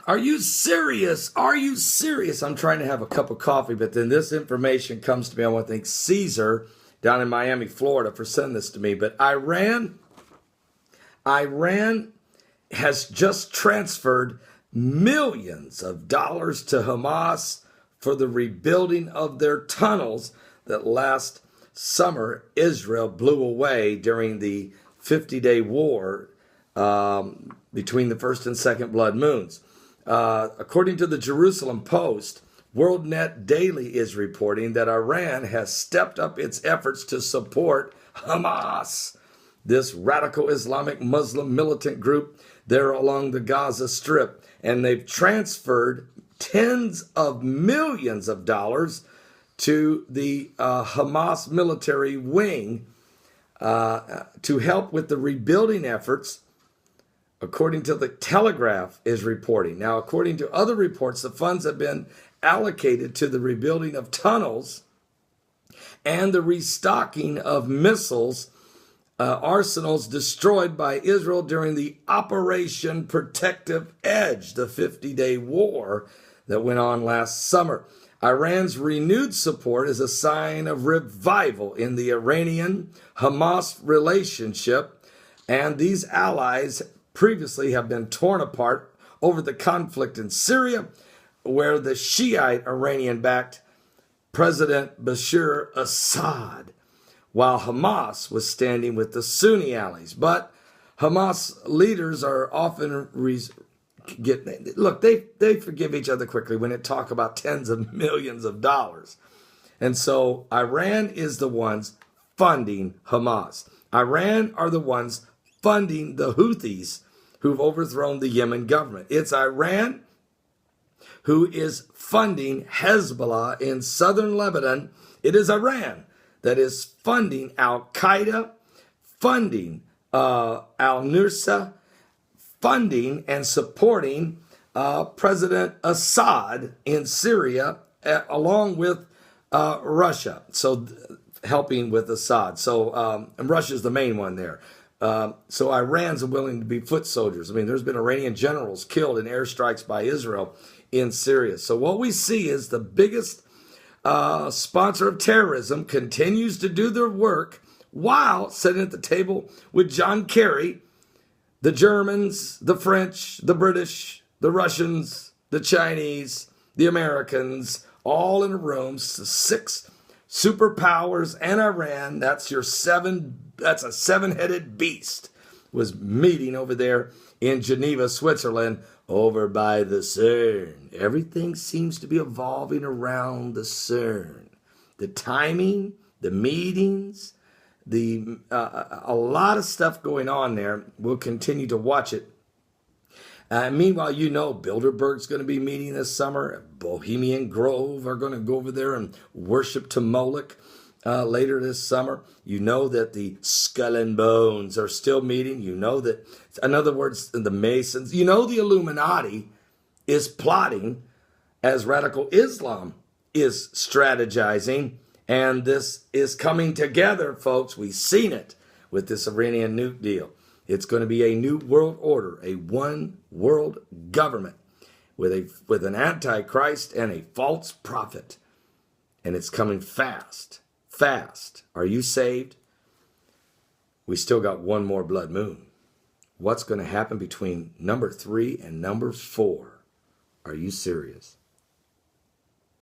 Are you serious? Are you serious? I'm trying to have a cup of coffee, but then this information comes to me. I want to thank Caesar down in Miami, Florida for sending this to me. But Iran has just transferred millions of dollars to Hamas for the rebuilding of their tunnels that last summer Israel blew away during the 50-day war between the first and second blood moons. According to the Jerusalem Post, WorldNet Daily is reporting that Iran has stepped up its efforts to support Hamas, this radical Islamic Muslim militant group there along the Gaza Strip. And they've transferred tens of millions of dollars to the Hamas military wing to help with the rebuilding efforts, according to the Telegraph is reporting. Now, according to other reports, the funds have been allocated to the rebuilding of tunnels and the restocking of missiles arsenals destroyed by Israel during the Operation Protective Edge, the 50-day war that went on last summer. Iran's renewed support is a sign of revival in the Iranian-Hamas relationship, and these allies previously have been torn apart over the conflict in Syria, where the Shiite Iranian-backed President Bashar Assad, while Hamas was standing with the Sunni allies. But Hamas leaders are often they forgive each other quickly when it talk about tens of millions of dollars. And so Iran is the ones funding Hamas. Iran are the ones funding the Houthis who've overthrown the Yemen government. It's Iran who is funding Hezbollah in southern Lebanon. It is Iran that is funding Al-Qaeda, funding al-Nusra, funding and supporting President Assad in Syria, along with Russia. So helping with Assad. So and Russia's the main one there. So Iran's willing to be foot soldiers. I mean, there's been Iranian generals killed in airstrikes by Israel in Syria. So what we see is the biggest sponsor of terrorism continues to do their work while sitting at the table with John Kerry, the Germans, the French, the British, the Russians, the Chinese, the Americans, all in a room, 6 superpowers and Iran. That's a 7-headed beast, was meeting over there in Geneva, Switzerland, over by the CERN. Everything seems to be evolving around the CERN. The timing, the meetings, a lot of stuff going on there. We'll continue to watch it. Meanwhile, Bilderberg's going to be meeting this summer. Bohemian Grove are going to go over there and worship to Moloch later this summer. You know that the Skull and Bones are still meeting. You know that, in other words, the Masons, the Illuminati is plotting as radical Islam is strategizing. And this is coming together, folks. We've seen it with this Iranian nuke deal. It's going to be a new world order, a one world government with an antichrist and a false prophet. And it's coming fast. Fast. Are you saved? We still got one more blood moon. What's going to happen between number 3 and number 4? Are you serious?